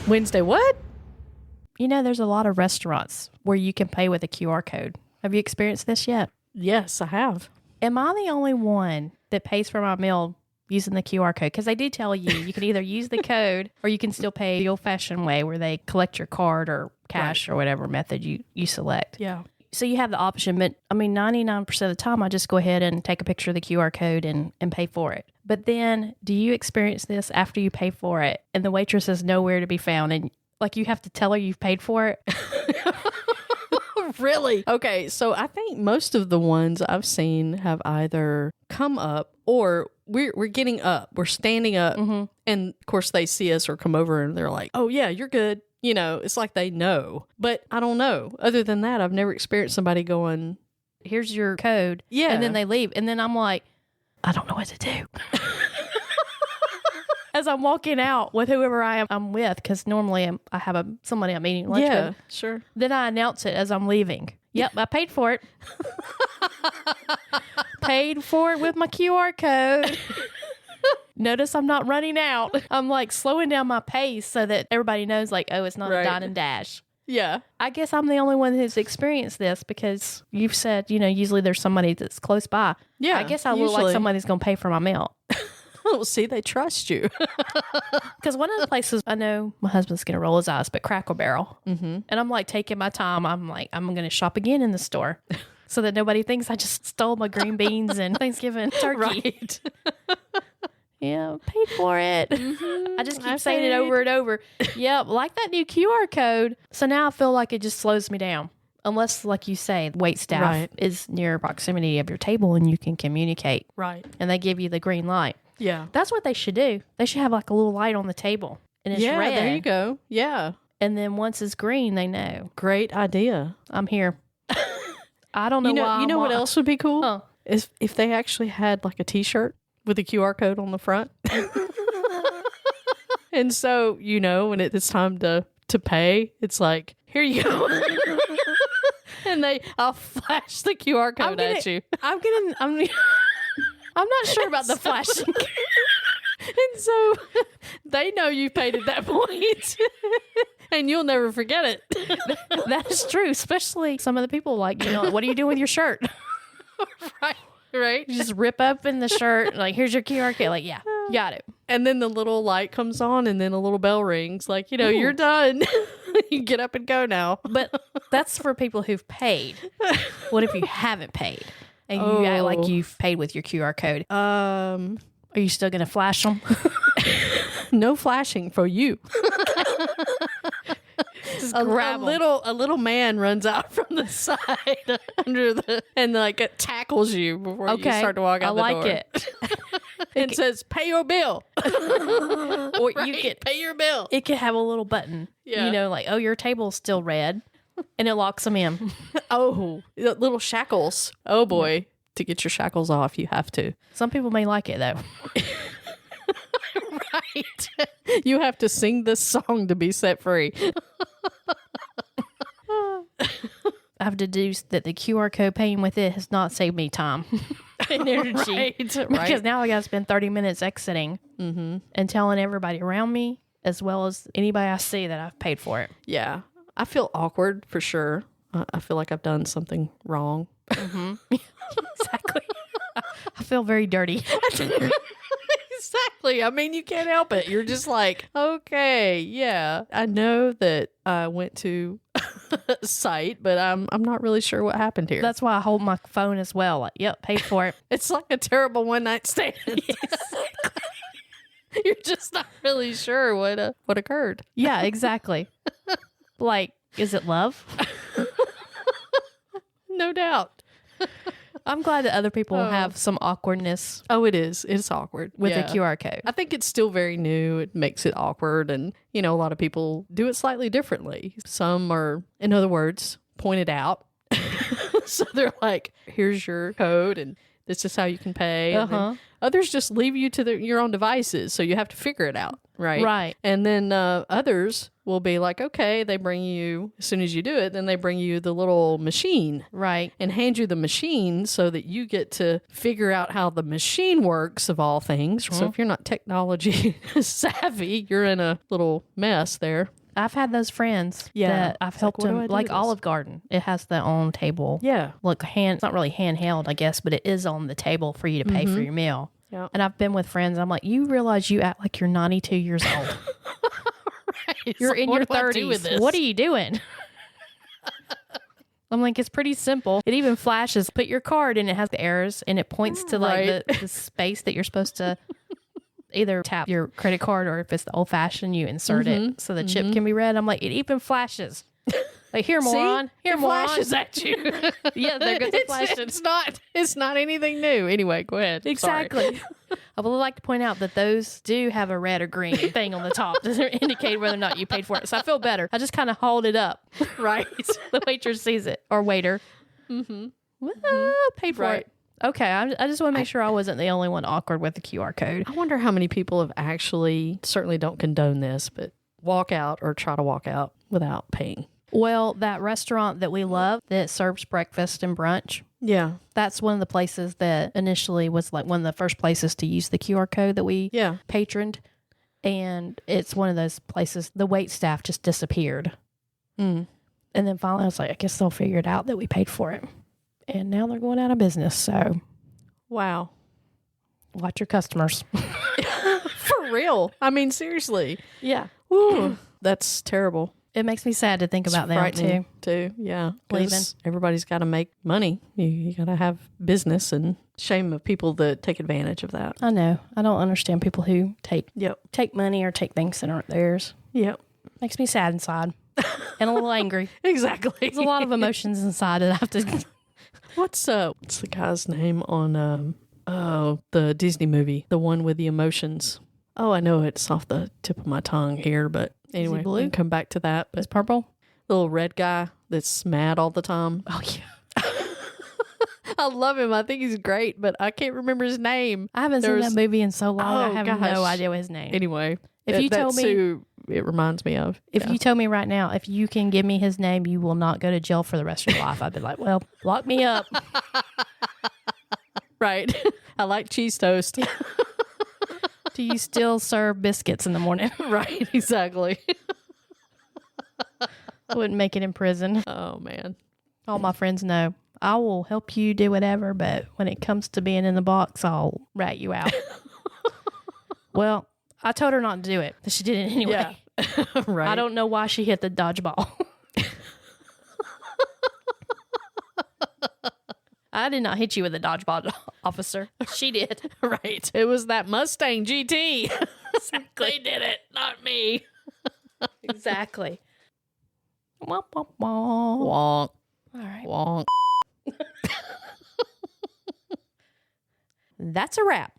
Wednesday, what? You know, there's a lot of restaurants where you can pay with a QR code. Have you experienced this yet? Yes, I have. Am I the only one that pays for my meal using the QR code? Because they do tell you can either use the code or you can still pay the old-fashioned way where they collect your card or cash or whatever method you select. Yeah. So you have the option, but I mean, 99% of the time, I just go ahead and take a picture of the QR code and pay for it. But then do you experience this after you pay for it and the waitress is nowhere to be found and like you have to tell her you've paid for it? Really? Okay, so I think most of the ones I've seen have either come up or we're getting up, we're standing up, and of course they see us or come over and they're like, oh yeah, you're good. You know, it's like they know. But I don't know. Other than that, I've never experienced somebody going, Here's your code. Yeah. And then they leave. And then I'm like, I don't know what to do. As I'm walking out with whoever I'm with, because normally I have somebody I'm eating lunch with. Sure. Then I announce it as I'm leaving. Yep, I paid for it. Paid for it with my QR code. Notice I'm not running out. I'm like slowing down my pace so that everybody knows like, oh, it's not a dine and dash. Yeah. I guess I'm the only one who's experienced this because you've said, usually there's somebody that's close by. Yeah, I guess I look like somebody's going to pay for my meal. Well, see, they trust you. Because one of the places I know my husband's going to roll his eyes, but Cracker Barrel. Mm-hmm. And I'm like taking my time. I'm like, I'm going to shop again in the store so that nobody thinks I just stole my green beans and Thanksgiving turkey. Right. Yeah, paid for it. Mm-hmm. I just keep saying it over and over. Yep, like that new QR code. So now I feel like it just slows me down. Unless, like you say, wait staff is near proximity of your table and you can communicate. Right. And they give you the green light. Yeah. That's what they should do. They should have like a little light on the table. And it's red. There you go. Yeah. And then once it's green, they know. Great idea. I'm here. I don't know why. You know what else would be cool? Huh. Is if they actually had like a t-shirt with a QR code on the front. And so, when it's time to pay, it's like, here you go. And I'll flash the QR code at you. I'm not sure about the flashing. And so they know you paid at that point. And you'll never forget it. That is true. Especially some of the people like, what are you doing with your shirt? Right. You just rip open the shirt. Like, here's your QR code. Like, yeah, got it. And then the little light comes on and then a little bell rings. Like, you're done. You get up and go now. But that's for people who've paid. What if you haven't paid? And you act like you've paid with your QR code. Are you still going to flash them? No flashing for you. Just a grab 'em. little man runs out from the side and like it tackles you before you start to walk out the door. I like it. And says, pay your bill. Or you can pay your bill. It could have a little button. Yeah. Like, oh, your table's still red. And it locks them in. Oh, little shackles. Oh boy. Yeah. To get your shackles off, you have to. Some people may like it though. Right. You have to sing this song to be set free. I've deduced that the QR code paying with it has not saved me time and energy. Right. Because now I got to spend 30 minutes exiting and telling everybody around me as well as anybody I see that I've paid for it. Yeah. I feel awkward for sure. I feel like I've done something wrong. Mm-hmm. Exactly. I feel very dirty. Exactly. I mean, you can't help it. You're just like, okay, yeah. I know that I went to a site, but I'm not really sure what happened here. That's why I hold my phone as well. Like, yep, paid for it. It's like a terrible one-night stand. You're just not really sure what occurred. Yeah, exactly. Like, is it love? No doubt. I'm glad that other people have some awkwardness. Oh, it is. It's awkward. With a QR code. I think it's still very new. It makes it awkward. And, a lot of people do it slightly differently. Some are, in other words, pointed out. So they're like, here's your code and this is how you can pay. And then Others just leave you to your own devices, so you have to figure it out, right? Right. And then others will be like, okay, they bring you, as soon as you do it, then they bring you the little machine. Right. And hand you the machine so that you get to figure out how the machine works, of all things. So if you're not technology savvy, you're in a little mess there. I've had those friends that I've helped what do I them, do like this? Olive Garden. It has their own table. Yeah. Look, it's not really handheld, I guess, but it is on the table for you to pay for your meal. Yeah. And I've been with friends. I'm like, you realize you act like you're 92 years old. Right. You're So in what your do I do with 30s. this? What are you doing? I'm like, it's pretty simple. It even flashes. Put your card and it has the arrows and it points to like Right. the space that you're supposed to either tap your credit card or if it's the old fashioned, you insert it so the chip can be read. I'm like, it even flashes. Like, here, moron. Here, it moron. flashes at you. Yeah, there goes the flashing. It's not anything new. Anyway, go ahead. Sorry. Exactly. I would like to point out that those do have a red or green thing on the top to indicate whether or not you paid for it. So I feel better. I just kind of hold it up. Right. The waitress sees it, or waiter. Paid for Right. it. Okay, I just want to make sure I wasn't the only one awkward with the QR code. I wonder how many people have actually, certainly don't condone this, but walk out or try to walk out without paying. Well, that restaurant that we love that serves breakfast and brunch, Yeah. that's one of the places that initially was like one of the first places to use the QR code that we Yeah. patroned. And it's one of those places, the wait staff just disappeared. Mm. And then finally I was like, I guess they'll figure it out that we paid for it. And now they're going out of business. So Wow. watch your customers. For real. I mean, seriously. Yeah. Woo. That's terrible. It makes me sad to think about them Frightening, too. Yeah. 'Cause Leaving. everybody's got to make money. You got to have business, and shame of people that take advantage of that. I know. I don't understand people who take Yep. money or take things that aren't theirs. Yep. Makes me sad inside and a little angry. Exactly. There's a lot of emotions inside that I have to. What's the guy's name on the Disney movie, the one with the emotions? Oh, I know it's off the tip of my tongue here, but anyway, blue? we can come back to that. But It's purple. little red guy that's mad all the time. Oh yeah. I love him. I think he's great, but I can't remember his name. I haven't seen that movie in so long. I Oh, have gosh. no idea what his name. Anyway, If you told that's me- who it reminds me of. If you told me right now, if you can give me his name, you will not go to jail for the rest of your life. I'd be like, well, lock me up. Right. I like cheese toast. Do you still serve biscuits in the morning? Right, exactly. I wouldn't make it in prison. Oh man. All my friends know. I will help you do whatever, but when it comes to being in the box, I'll rat you out. Well, I told her not to do it, but she did it anyway. Yeah. Right. I don't know why she hit the dodgeball. I did not hit you with a dodgeball, officer. She did. Right. It was that Mustang GT. They did it, not me. Exactly. Womp, womp, womp. Wonk. All right. Wonk. That's a wrap.